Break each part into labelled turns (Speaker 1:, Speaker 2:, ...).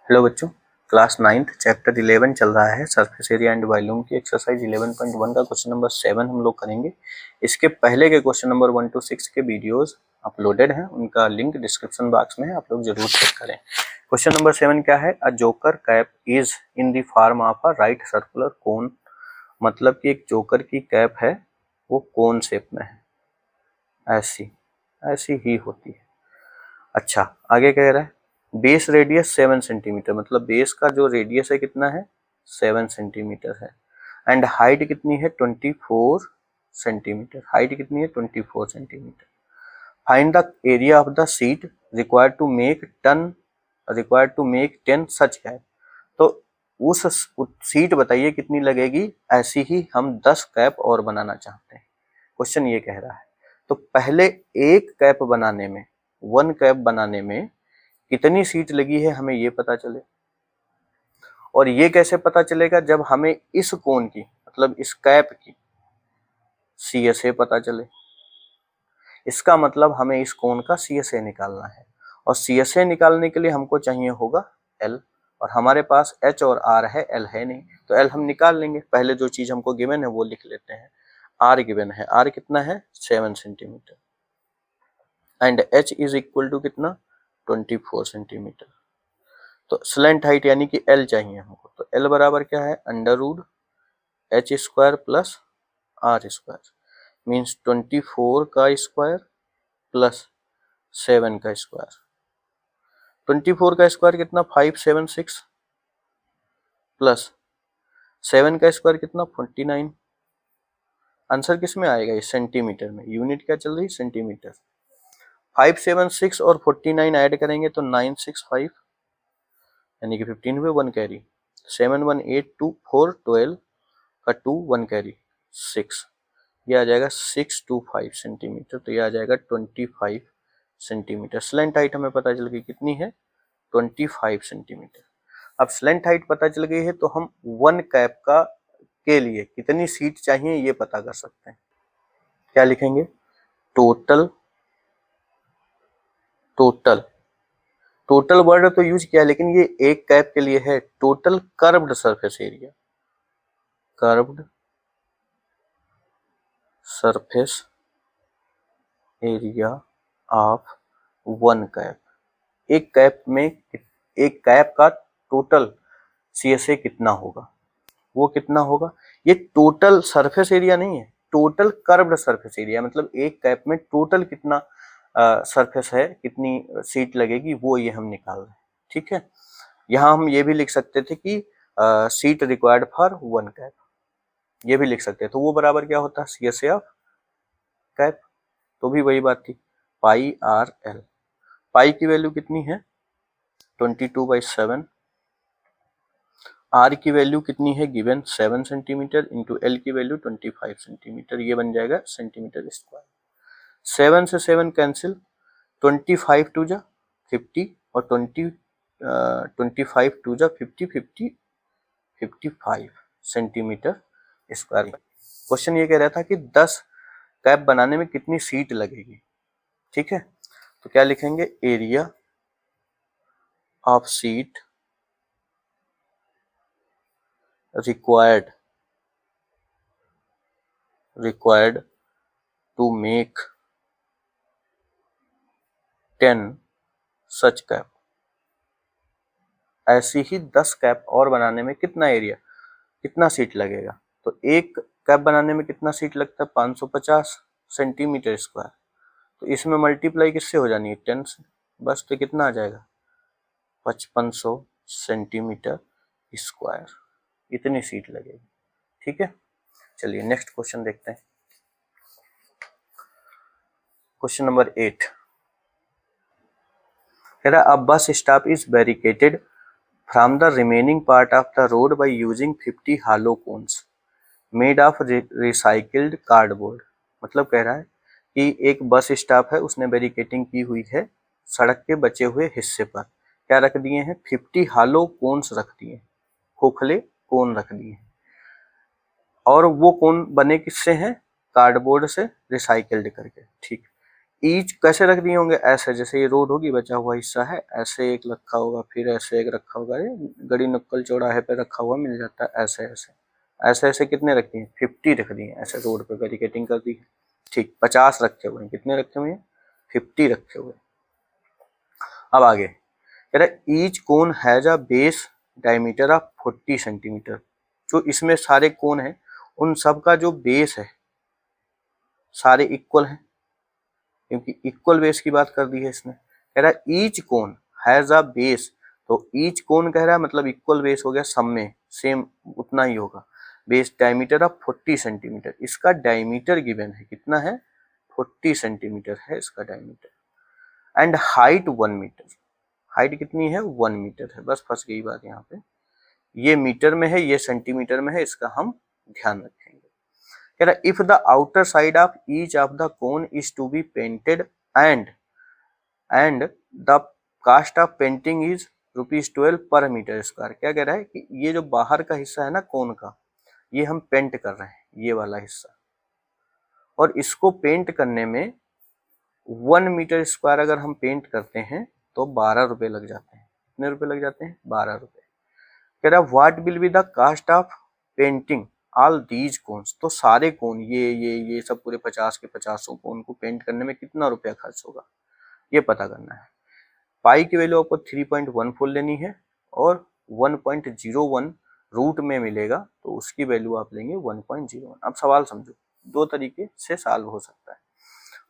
Speaker 1: Hello बच्चों, class 9th chapter 11 चल रहा है। सरफेस एरिया एंड वॉल्यूम की एक्सरसाइज 11.1 का क्वेश्चन नंबर 7 हम लोग करेंगे। इसके पहले के क्वेश्चन नंबर 1 to 6 के वीडियोस अपलोडेड हैं, उनका लिंक डिस्क्रिप्शन बॉक्स में है, आप लोग जरूर चेक करें। क्वेश्चन नंबर 7 क्या है? A joker cap is in the form of a right circular cone. मतलब कि एक जोकर की कैप है, वो कोन शेप में है, ऐसी ऐसी ही होती है। अच्छा, आगे कह रहा है बेस रेडियस 7 सेंटीमीटर, मतलब बेस का जो रेडियस है कितना है? 7 सेंटीमीटर है। एंड हाइट कितनी है? 24 सेंटीमीटर। हाइट कितनी है? 24 centimetre. Find the area of the sheet required to make 10 such cap. तो उस शीट बताइए कितनी लगेगी, ऐसी ही हम 10 कैप और बनाना चाहते हैं। क्वेश्चन ये कह रहा है। तो पहले एक कैप बनाने में, 1 कैप बनाने में कितनी सीट लगी है हमें ये पता चले। और ये कैसे पता चलेगा? जब हमें इस कोण की, मतलब इस कैप की CSA पता चले। इसका मतलब हमें इस कोण का CSA निकालना है, और CSA निकालने के लिए हमको चाहिए होगा L, और हमारे पास H और R है, L है नहीं, तो L हम निकाल लेंगे। पहले जो चीज हमको गिवन है वो लिख लेते हैं। R गिवन है, R कितना है? 7 centimetre. And H is equal to कितना? 24 सेंटीमीटर। तो स्लेंट हाइट यानी कि L चाहिए हमको, तो L बराबर क्या है? Under root H square plus R square, means 24 का स्क्वायर प्लस 7 का स्क्वायर। 24 का स्क्वायर कितना? 576 प्लस 7 का स्क्वायर कितना? 49। आंसर किस में आएगा? ये सेंटीमीटर में। यूनिट क्या चल रही? सेंटीमीटर। 576 और 49 ऐड करेंगे तो 965, यानी कि 15 हुए, 1 कैरी। 7 1 8 2 4 12 का 2 1 कैरी 6, ये आ जाएगा 625 सेंटीमीटर। तो ये आ जाएगा 25 सेंटीमीटर। स्लेंट हाइट हमें पता चल गई कितनी है? 25 सेंटीमीटर। अब स्लेंट हाइट पता चल गई है तो हम 1 कैप का के लिए कितनी सीट चाहिए ये पता कर सकते हैं। क्या लिखेंगे? टोटल वर्ड तो यूज किया, लेकिन ये एक कैप के लिए है। Total curved surface area, curved surface area of 1 cap. एक कैप में, एक कैप का टोटल CSA कितना होगा? वो कितना होगा? ये टोटल सरफेस एरिया नहीं है, टोटल कर्व्ड सरफेस एरिया, मतलब एक कैप में टोटल कितना सरफेस है, कितनी सीट लगेगी, वो ये हम निकाल रहे हैं। ठीक है, यहाँ हम ये भी लिख सकते थे कि सीट रिक्वायर्ड फॉर 1 कैप, ये भी लिख सकते हैं। तो वो बराबर क्या होता है? CSA of cap. तो भी वही बात थी, पाई आर एल। पाई की वैल्यू कितनी है? 22/7। आर की वैल्यू कितनी है गिवन? 7 सेंटीमीटर इंटू एल की वैल्यू 25 सेंटीमीटर, ये बन जाएगा सेंटीमीटर स्क्वायर। 7 से 7 कैंसिल, 25 टू जा 50 और 25 टू जा 50, 55 सेंटीमीटर स्क्वायर। क्वेश्चन ये कह रहा था कि 10 कैप बनाने में कितनी सीट लगेगी। ठीक है, तो क्या लिखेंगे? Area of seat required to make 10 such cap. ऐसी ही 10 कैप और बनाने में कितना एरिया, कितना सीट लगेगा? तो एक कैप बनाने में कितना सीट लगता है? 550 सेंटीमीटर स्क्वायर। तो इसमें मल्टीप्लाई किससे हो जानी है? 10 से, बस। तो कितना आ जाएगा? 5500 सेंटीमीटर स्क्वायर, इतनी सीट लगेगी। ठीक है, चलिए नेक्स्ट क्वेश्चन देखते हैं। क्वेश्चन नंबर 8 कह रहा, a bus stop is barricaded from the remaining part of the road by using 50 hollow cones made of recycled cardboard. मतलब कह रहा है कि एक बस स्टॉप है, उसने बैरिकेटिंग की हुई है सड़क के बचे हुए हिस्से पर। क्या रख दिए हैं? 50 hollow cones रख दिए, खोखले कोन रख दिए। और वो कोन बने किससे हैं? कार्डबोर्ड से रिसाइकिल्ड करके। ठीक, ईच कैसे रख दिए होंगे, ऐसे, जैसे ये रोड होगी, बचा हुआ हिस्सा है, ऐसे एक रखा होगा, फिर ऐसे एक रखा होगा, गड़ी नुक्कल चौराहे पे रखा हुआ मिल जाता है, ऐसे ऐसे ऐसे ऐसे कितने रख दिए, 50 रख दिए, ऐसे रोड पे बैरिकेटिंग कर दी है। ठीक, 50 रखे हुए हैं, कितने रखे हुए हैं, 50 रखे हुए। अब आगे कह रहा each cone has a base diameter of 40 centimetre. जो इसमें सारे कोन है उन सब का जो बेस है सारे इक्वल हैं, क्योंकि इक्वल बेस की बात कर दी है इसने। कह रहा है each cone has a base, तो ईच कोन कह रहा है मतलब इक्वल बेस हो गया, सब में सेम उतना ही होगा। बेस डायमीटर ऑफ 40 सेंटीमीटर, इसका डायमीटर गिवन है, कितना है, 40 सेंटीमीटर है इसका diameter. And height 1 metre, height कितनी है, 1 मीटर है। बस फंस गई बात यहाँ पे, ये मीटर में है, ये सेंटीमीटर में है, इसका हम ध्यान रखेंगे। कह रहा if the outer side of each of the cone is to be painted and the cost of painting is ₹12 per metre square. क्या कह रहा है कि ये जो बाहर का हिस्सा है ना कोन का, ये हम पेंट कर रहे हैं, ये वाला हिस्सा, और इसको पेंट करने में 1 मीटर स्क्वायर अगर हम पेंट करते हैं तो 12 रुपए लग जाते हैं। कितने रुपए लग जाते हैं, 12 रुपए। कह रहा what will be the cost of painting all these cones, तो सारे कोन ये सब पूरे 50 के 50 कोन को पेंट करने में कितना रुपया खर्च होगा, ये पता करना है। पाई की वैल्यू आपको 3.14 लेनी है, और 1.01 रूट में मिलेगा तो उसकी वैल्यू आप लेंगे 1.01। अब सवाल समझो, दो तरीके से सॉल्व हो सकता है।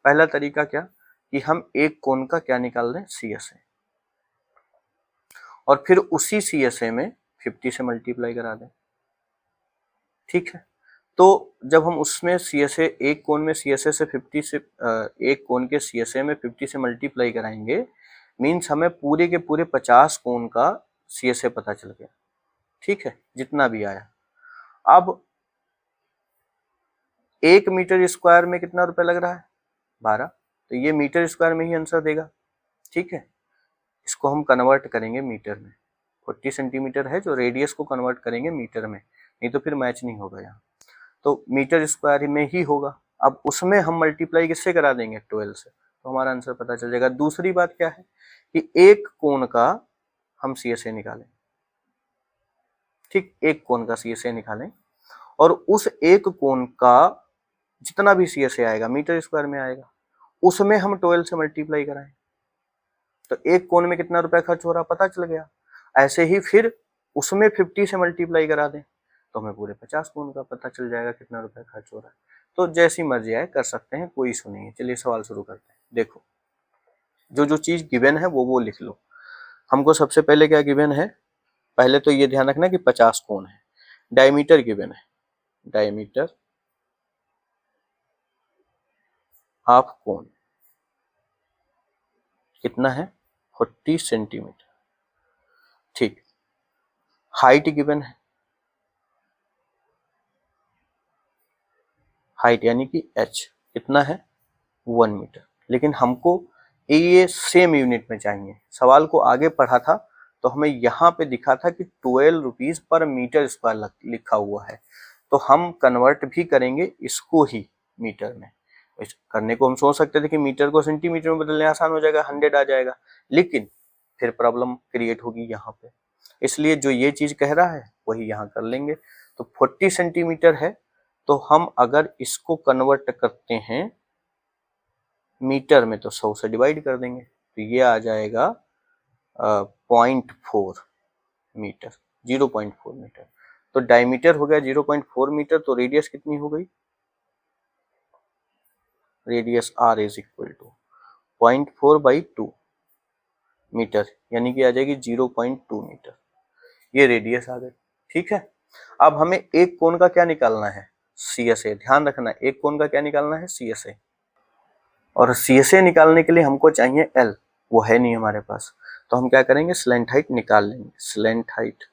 Speaker 1: पहला तरीका क्या कि हम एक कोण का क्या निकाल दें, CSA, और फिर उसी CSA में 50 से मल्टीप्लाई करा दें। ठीक है, तो जब हम उसमें CSA एक कोण में CSA से 50 से एक कोण के CSA में 50 से मल्टीप्लाई कराएंगे, मीन्स हमें पूरे के पूरे 50 कोण का CSA पता चल गया। ठीक है, जितना भी आया। अब 1 मीटर स्क्वायर में कितना रुपए लग रहा है, 12, तो ये मीटर स्क्वायर में ही आंसर देगा। ठीक है, इसको हम कन्वर्ट करेंगे मीटर में, 40 सेंटीमीटर है जो रेडियस को कन्वर्ट करेंगे मीटर में, नहीं तो फिर मैच नहीं होगा यहाँ, तो मीटर स्क्वायर में ही होगा। अब उसमें हम मल्टीप्लाई किससे करा देंगे, 12 से, तो हमारा आंसर पता चल जाएगा। दूसरी बात क्या है कि एक कोण का हम CSA निकालें। ठीक, एक कोण का CSA निकालें, और उस एक कोण का जितना भी CSA आएगा मीटर स्क्वायर में आएगा, उसमें हम 12 से मल्टीप्लाई कराएं, तो एक कोण में कितना रुपया खर्च हो रहा पता चल गया। ऐसे ही फिर उसमें 50 से मल्टीप्लाई करा दें तो हमें पूरे 50 कोण का पता चल जाएगा कितना रुपया खर्च हो रहा है। तो जैसी मर्जी आए कर सकते हैं, कोई इशू नहीं है। चलिए सवाल शुरू करते हैं। देखो, जो जो चीज गिवन है वो लिख लो। हमको सबसे पहले क्या गिवन है, पहले तो ये ध्यान रखना कि 50 कोण है। डायमीटर गिवन है, डायमीटर ऑफ कोण कितना है, 40 सेंटीमीटर। ठीक, हाइट गिवन है, हाइट यानी कि h कितना है, 1 मीटर। लेकिन हमको ये सेम यूनिट में चाहिए। सवाल को आगे पढ़ा था तो हमें यहाँ पे दिखा था कि 12 रुपीज पर मीटर स्क्वायर लिखा हुआ है, तो हम कन्वर्ट भी करेंगे इसको ही मीटर में। करने को हम सोच सकते थे कि मीटर को सेंटीमीटर में बदलने आसान हो जाएगा, 100 आ जाएगा, लेकिन फिर प्रॉब्लम क्रिएट होगी यहाँ पे, इसलिए जो ये चीज कह रहा है वही यहाँ कर लेंगे। तो 40 सेंटीमीटर है, तो हम अगर इसको कन्वर्ट करते हैं मीटर में तो 100 से डिवाइड कर देंगे, तो ये आ जाएगा 0.4 मीटर, 0.4 मीटर। तो डायमीटर हो गया 0.4 मीटर, तो रेडियस कितनी हो गई, radius R is equal to 0.4/2 metre, यानी कि आ जाएगी 0.2 मीटर। ये रेडियस आ गई। ठीक है, अब हमें एक कोण का क्या निकालना है, CSA। ध्यान रखना, एक कोण का क्या निकालना है, CSA। और CSA निकालने के लिए हमको चाहिए L, वो है नहीं हमारे पास, तो हम क्या करेंगे, स्लैंट हाइट निकाल लेंगे। Slant height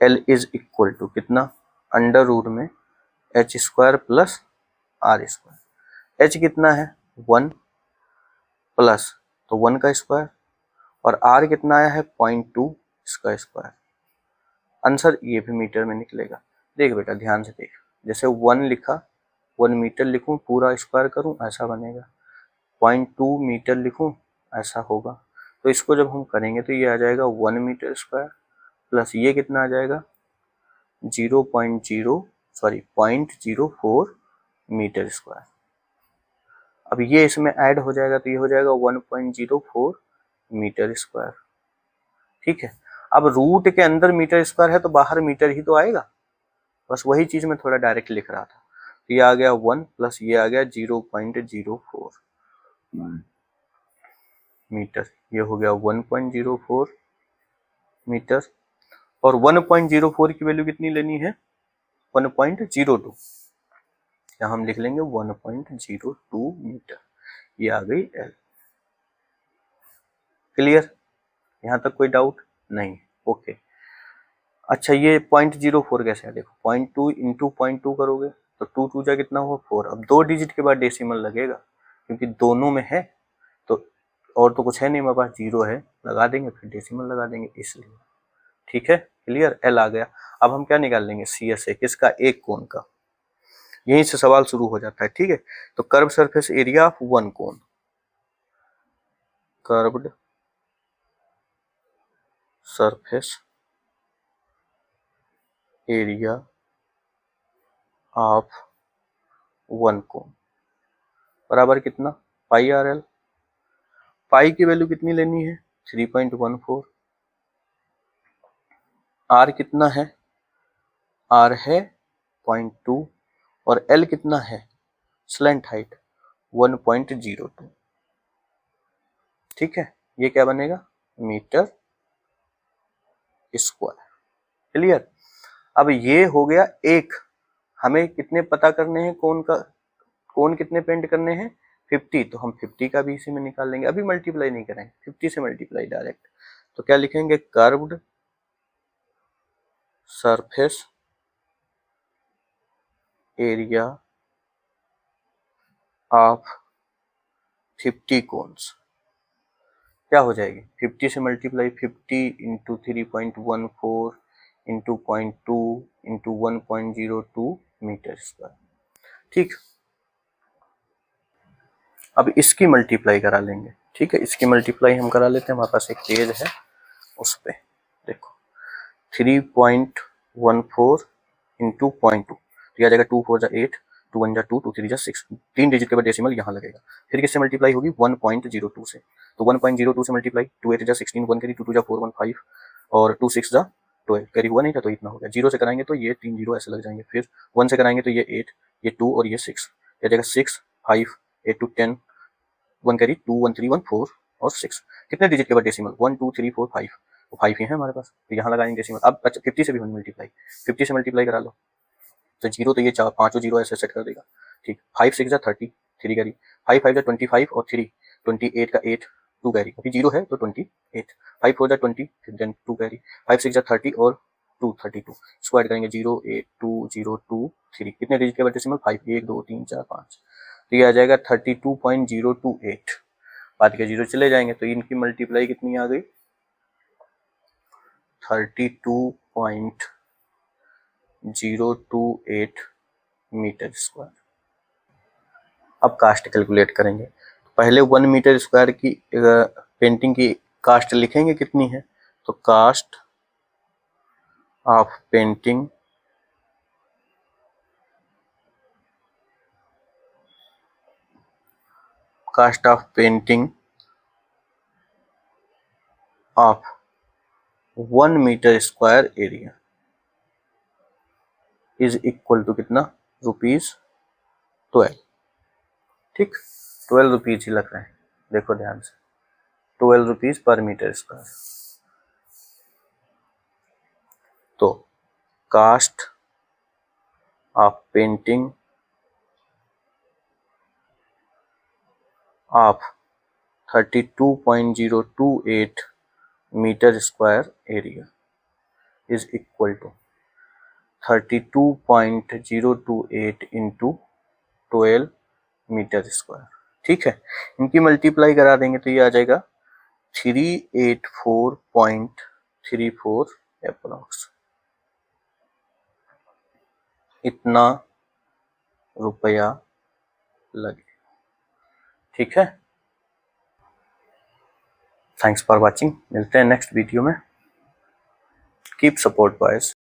Speaker 1: L is equal to कितना, अंडर रूट में h square plus R square. h कितना है, 1 प्लस तो 1 का स्क्वायर, और R कितना आया है 0.2, इसका स्क्वायर। आंसर ये भी मीटर में निकलेगा। देख बेटा ध्यान से देख, जैसे 1 लिखा, 1 मीटर लिखूं, पूरा स्क्वायर करूं, ऐसा बनेगा। 0.2 मीटर लिखूं, ऐसा होगा। तो इसको जब हम करेंगे तो ये आ जाएगा 1 मीटर स्क्वायर प्लस ये कितना आ जाएगा 0.04 मीटर स्क्वायर। अब ये इसमें ऐड हो जाएगा तो ये हो जाएगा 1.04 मीटर स्क्वायर। ठीक है, अब रूट के अंदर मीटर स्क्वायर है तो बाहर मीटर ही तो आएगा, बस वही चीज मैं थोड़ा डायरेक्ट लिख रहा था। तो ये आ गया 1 प्लस ये आ गया 0.04 मीटर, ये हो गया 1.04 मीटर। और 1.04 की वैल्यू कितनी लेनी है 1.02, या हम लिख लेंगे 1.02 मीटर, ये आ गई एल। क्लियर, यहाँ तक कोई डाउट नहीं? ओके। अच्छा ये 0.04 कैसे है, देखो 0.2 इंटू 0.2 करोगे तो 2 2 जा कितना हुआ 4। अब 2 डिजिट के बाद डेसिमल लगेगा क्योंकि दोनों में है, तो और तो कुछ है नहीं मेरे पास, 0 है, लगा देंगे फिर डेसिमल लगा देंगे इसलिए। ठीक है, क्लियर, एल आ गया। अब हम क्या निकाल लेंगे सी एस ए, किसका, एक कोण का। यहीं से सवाल शुरू हो जाता है। ठीक है, तो curve surface area of one cone, curved surface area of one कोन बराबर कितना, पाई आर एल। पाई की वैल्यू कितनी लेनी है 3.14, आर कितना है, आर है 0.2 और एल कितना है स्लैंट हाइट 1.02। ठीक है, ये क्या बनेगा मीटर स्क्वायर। क्लियर। अब ये हो गया एक, हमें कितने पता करने हैं कोण का, कोण कितने पेंट करने हैं 50, तो हम 50 का भी इसी में निकाल लेंगे, अभी मल्टीप्लाई नहीं करेंगे, 50 से मल्टीप्लाई डायरेक्ट। तो क्या लिखेंगे curved surface area of 50 cones, क्या हो जाएगी 50 से multiply 50 into 3.14 into 0.2 into 1.02 metre square. ठीक, अब इसकी मल्टीप्लाई करा लेंगे। ठीक है, इसकी मल्टीप्लाई हम करा लेते हैं, हमारे पास एक पेज है उस पे देखो 3.14 इंटू 0.2, तो आ जाएगा 2 4 जा 8, 2 1 जा 2, 2 3 जा 6, 3 डिजिट के बाद डेसिमल यहाँ लगेगा। फिर किससे मल्टीप्लाई होगी 1.02 से, तो 1.02 से मल्टीप्लाई 2 8 जा 16, 1 कैरी 2 2 जा 4 1 5 और 2 6 जा 12, कैरी हुआ नहीं था तो इतना हो गया। 0 से कराएंगे तो ये 3 0 ऐसे लग जाएंगे, फिर 1 से कराएंगे तो ये 8, ये 2 और ये 6, आ जाएगा 6 5 8 2 10, 1 कैरी 2 1 3 1 4 और 6, कितने डिजिट के बाद डेसिमल 1 2 3 4 5, तो 5 ही है हमारे पास, तो यहाँ लगाएंगे डेसिमल। अब अच्छा 50 से भी होनी मल्टीप्लाई, 50 से मल्टीप्लाई करा लो तो 0 तो ये चार पांचों 0 ऐसे सेट कर देगा। ठीक, 5 6 जा 30, 3 कैरी 5 5 जा 25 और 3 28 का 8, 2 कैरी अभी 0 है तो 28, 5 4 जा 20 फिर देन 2 कैरी 5 6 जा 30 और 2 32, इसको ऐड करेंगे 0 8 2 0 2 3, कितने डिजिट के बाद डेसिमल 5 1 2 3 4 5, तो ये आ जाएगा 32.028। बाद के 0 चले जाएंगे तो इनकी मल्टीप्लाई कितनी आ गई 32.028 मीटर स्क्वायर। अब कास्ट कैलकुलेट करेंगे, तो पहले 1 मीटर स्क्वायर की पेंटिंग की कास्ट लिखेंगे कितनी है, तो cost of painting of 1 metre square area is equal to कितना ₹12। ठीक, 12 रुपीज ही लग रहे हैं, देखो ध्यान से 12 रुपीज पर मीटर स्क्वायर। तो cost of painting of 32.028 metre square area is equal to 32.028 into 12 metre square. ठीक है, इनकी मल्टीप्लाई करा देंगे तो ये आ जाएगा 384.34 अप्रोक्स, इतना रुपया लगे। ठीक है, थैंक्स फॉर वॉचिंग, मिलते हैं नेक्स्ट वीडियो में। Keep support boys.